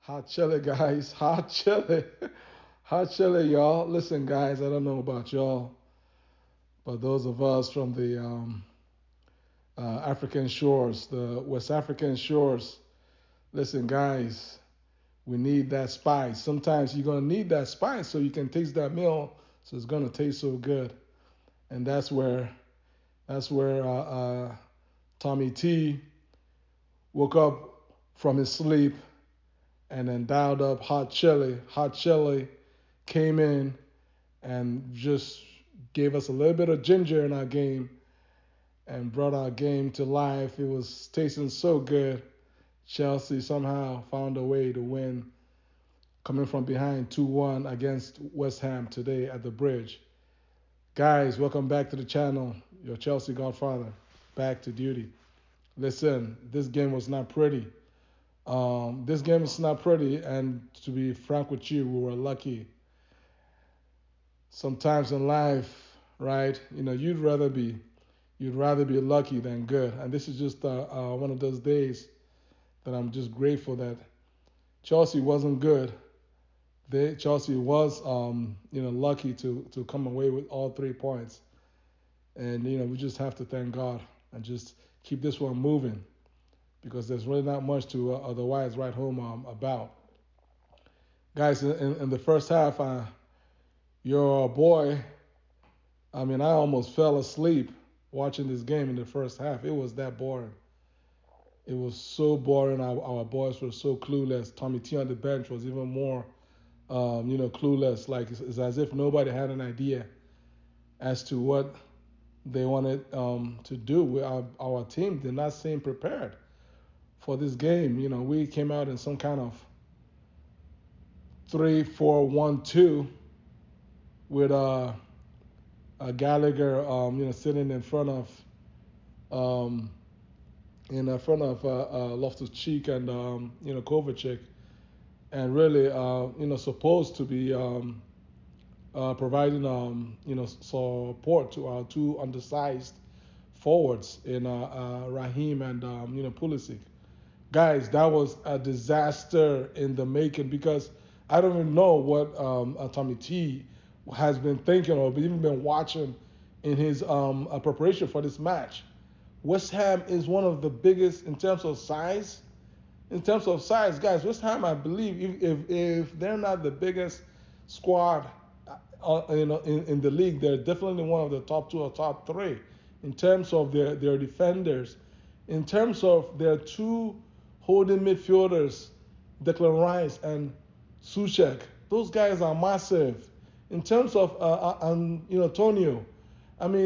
Hot chili, guys. Hot chili. Hot chili, y'all. Listen, guys, I don't know about y'all, but those of us from the African shores, the West African shores, listen, guys, we need that spice. Sometimes you're going to need that spice so you can taste that meal, so it's going to taste so good. And that's where Tommy T woke up from his sleep and then dialed up hot chili. Hot chili came in and just gave us a little bit of ginger in our game and brought our game to life. It was tasting so good. Chelsea somehow found a way to win, coming from behind 2-1 against West Ham today at the bridge. Guys, welcome back to the channel. Your Chelsea Godfather, back to duty. Listen, this game was not pretty. This game is not pretty, and to be frank with you, we were lucky. Sometimes in life, right? You'd rather be lucky than good, and this is just one of those days that I'm just grateful that Chelsea wasn't good. Chelsea was lucky to come away with all 3 points, and we just have to thank God and just keep this one moving because there's really not much to otherwise write home about. Guys, in the first half, your boy, I almost fell asleep watching this game in the first half. It was that boring. It was so boring. Our boys were so clueless. Tommy T on the bench was even more, clueless. Like it's as if nobody had an idea as to what they wanted to do. Our team did not seem prepared for this game. We came out in some kind of 3-4-1-2 with Gallagher, sitting um, in front of Loftus Cheek and Kovacic, and really supposed to be providing support to our two undersized forwards in Raheem and Pulisic. Guys, that was a disaster in the making because I don't even know what Tommy T has been thinking or even been watching in his preparation for this match. West Ham is one of the biggest in terms of size. In terms of size, guys, West Ham, I believe, if they're not the biggest squad, in the league, they're definitely one of the top two or top three in terms of their defenders, in terms of their two holding midfielders, Declan Rice and Suchek. Those guys are massive. In terms of Antonio,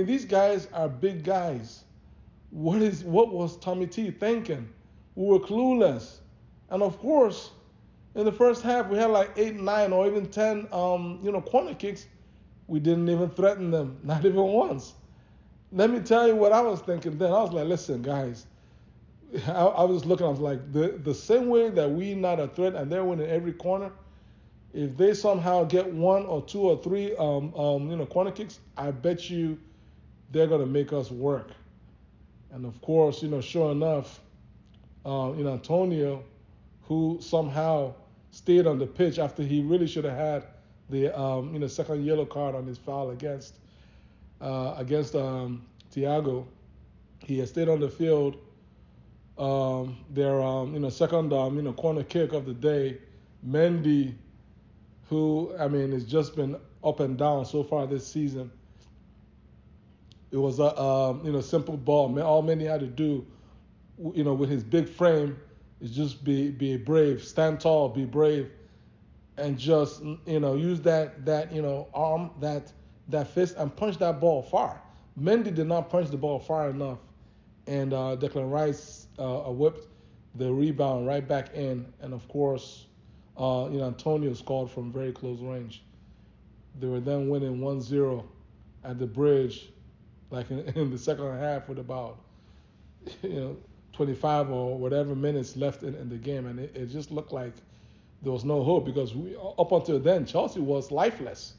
these guys are big guys. What was Tommy T thinking? We were clueless, and of course, in the first half we had like 8, 9, or even 10, corner kicks. We didn't even threaten them, not even once. Let me tell you what I was thinking then. I was like, listen, guys. I was looking. I was like, the same way that we not a threat and they're winning every corner. If they somehow get one or two or three, corner kicks, I bet you they're gonna make us work. And of course, sure enough, Antonio, who somehow stayed on the pitch after he really should have had the second yellow card on his foul against Thiago. He has stayed on the field. Their second corner kick of the day, Mendy, who has just been up and down so far this season. It was a simple ball. All Mendy had to do, with his big frame, is just be brave, stand tall, be brave, and just use that arm, that fist, and punch that ball far. Mendy did not punch the ball far enough, and Declan Rice whipped the rebound right back in, and of course, Antonio scored from very close range. They were then winning 1-0 at the bridge, like in the second half with about you know 25 or whatever minutes left in the game, and it just looked like there was no hope because up until then Chelsea was lifeless.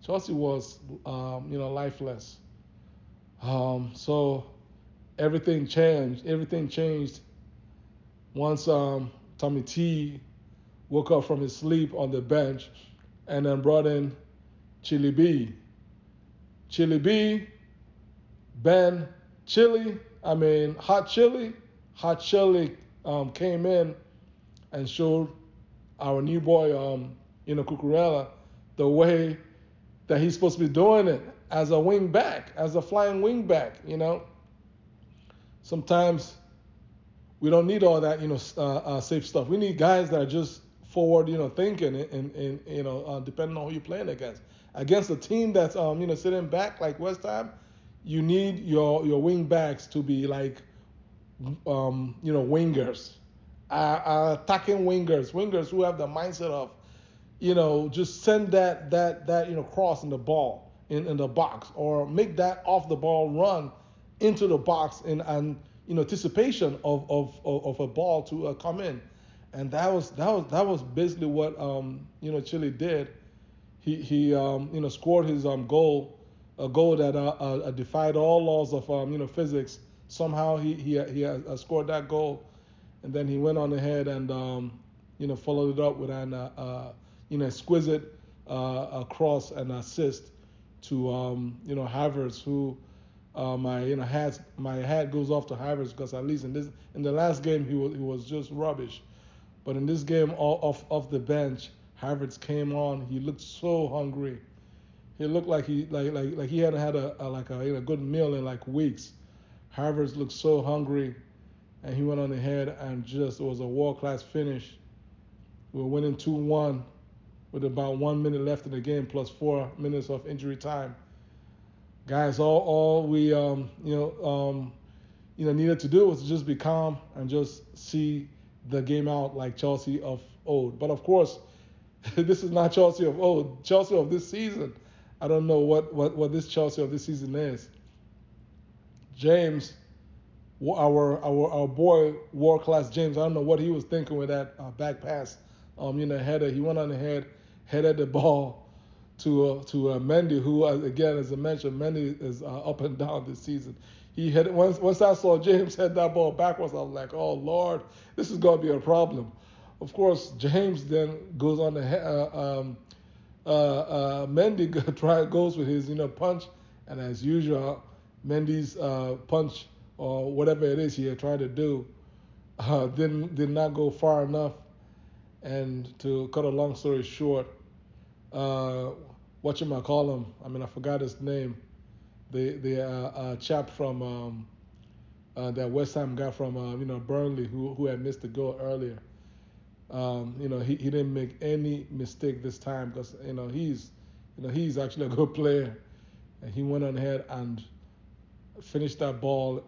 Chelsea was lifeless. So everything changed. Everything changed once Tommy T woke up from his sleep on the bench, and then brought in Chili B. Chili B, Ben Chili, I mean Hot Chili. Hot Chili came in and showed our new boy, Cucurella, the way that he's supposed to be doing it as a wing back, as a flying wing back. Sometimes we don't need all that, safe stuff. We need guys that are just forward, thinking, and depending on who you're playing against. Against a team that's, sitting back like West Ham, you need your wing backs to be like, wingers, attacking wingers who have the mindset of, just send that cross in the ball in the box, or make that off the ball run into the box in anticipation of a ball to come in. And that was basically what Chile did. He scored his goal, a goal that defied all laws of physics. Somehow he scored that goal, and then he went on ahead and followed it up with an exquisite cross and assist to Havertz, who my hat goes off to Havertz, because at least in the last game he was just rubbish, but in this game off the bench, Havertz came on. He looked so hungry. He looked like he hadn't had a good meal in like weeks. Havertz looked so hungry, and he went on ahead and it was a world-class finish. We were winning 2-1 with about 1 minute left in the game, plus 4 minutes of injury time. Guys, all we needed to do was just be calm and just see the game out like Chelsea of old. But of course, this is not Chelsea of old. Chelsea of this season, I don't know what this Chelsea of this season is. James, our boy, world class James, I don't know what he was thinking with that back pass, header. He went on ahead, headed the ball to Mendy, who again, as I mentioned, Mendy is up and down this season. He had once I saw James head that ball backwards, I was like, oh Lord, this is going to be a problem. Of course, James then goes on the Mendy goes with his punch, and as usual, Mendy's punch or whatever it is he had tried to do did not go far enough. And to cut a long story short, whatchamacallem, I forgot his name, the chap from that West Ham guy from Burnley who had missed the goal earlier. He didn't make any mistake this time, because he's actually a good player, and he went on ahead and finished that ball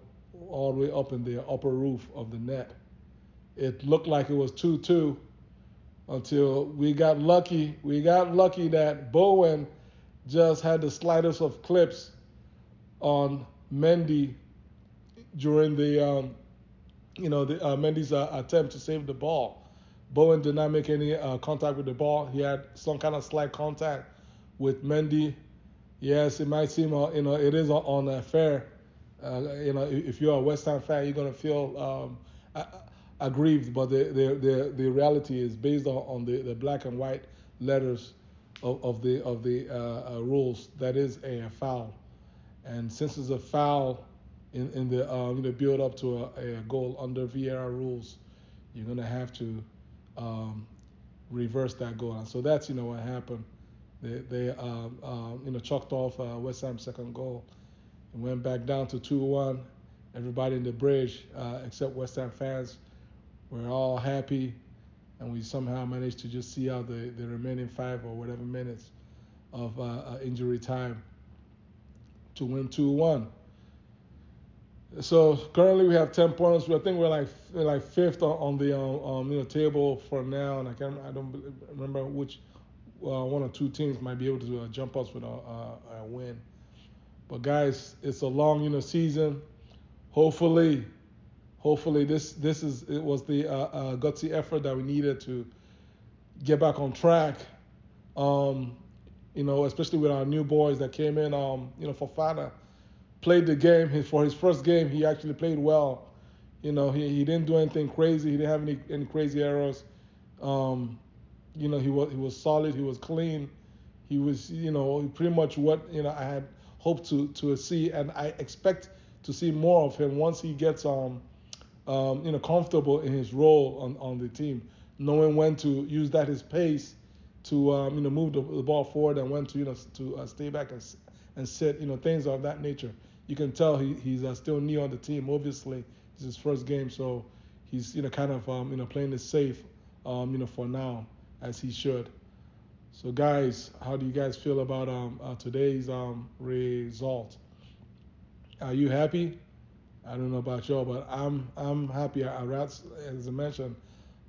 all the way up in the upper roof of the net. It looked like it was 2-2 until we got lucky. We got lucky that Bowen just had the slightest of clips on Mendy during the Mendy's attempt to save the ball. Bowen did not make any contact with the ball. He had some kind of slight contact with Mendy. Yes, it might seem it is unfair. If you're a West Ham fan, you're gonna feel aggrieved, but the reality is based on the black and white letters of the rules. That is a foul, and since it's a foul in the build up to a goal under VAR rules, you're gonna have to reverse that goal. And so that's what happened. They chalked off West Ham's second goal and went back down to 2-1. Everybody in the bridge, except West Ham fans, were all happy, and we somehow managed to just see out the remaining 5 or whatever minutes of injury time to win 2-1. So currently we have 10 points. I think we're like fifth on the table for now, and I don't remember which one or two teams might be able to jump us with a win. But guys, it's a long season. Hopefully this was the gutsy effort that we needed to get back on track. Especially with our new boys that came in. Fofana played the game. For his first game, he actually played well. He didn't do anything crazy. He didn't have any crazy errors. he was solid. He was clean. He was pretty much what I had hoped to see, and I expect to see more of him once he gets comfortable in his role on the team, knowing when to use that his pace to move the ball forward and when to stay back and sit, things of that nature. You can tell he's still new on the team. Obviously, it's his first game, so he's kind of playing it safe for now, as he should. So guys, how do you guys feel about today's result? Are you happy? I don't know about y'all, but I'm happy. As I mentioned,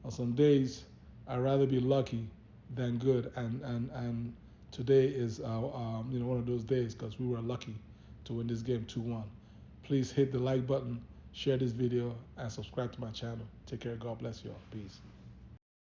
on some days I'd rather be lucky than good, and today is one of those days because we were lucky to win this game 2-1. Please hit the like button, share this video, and subscribe to my channel. Take care. God bless you all. Peace.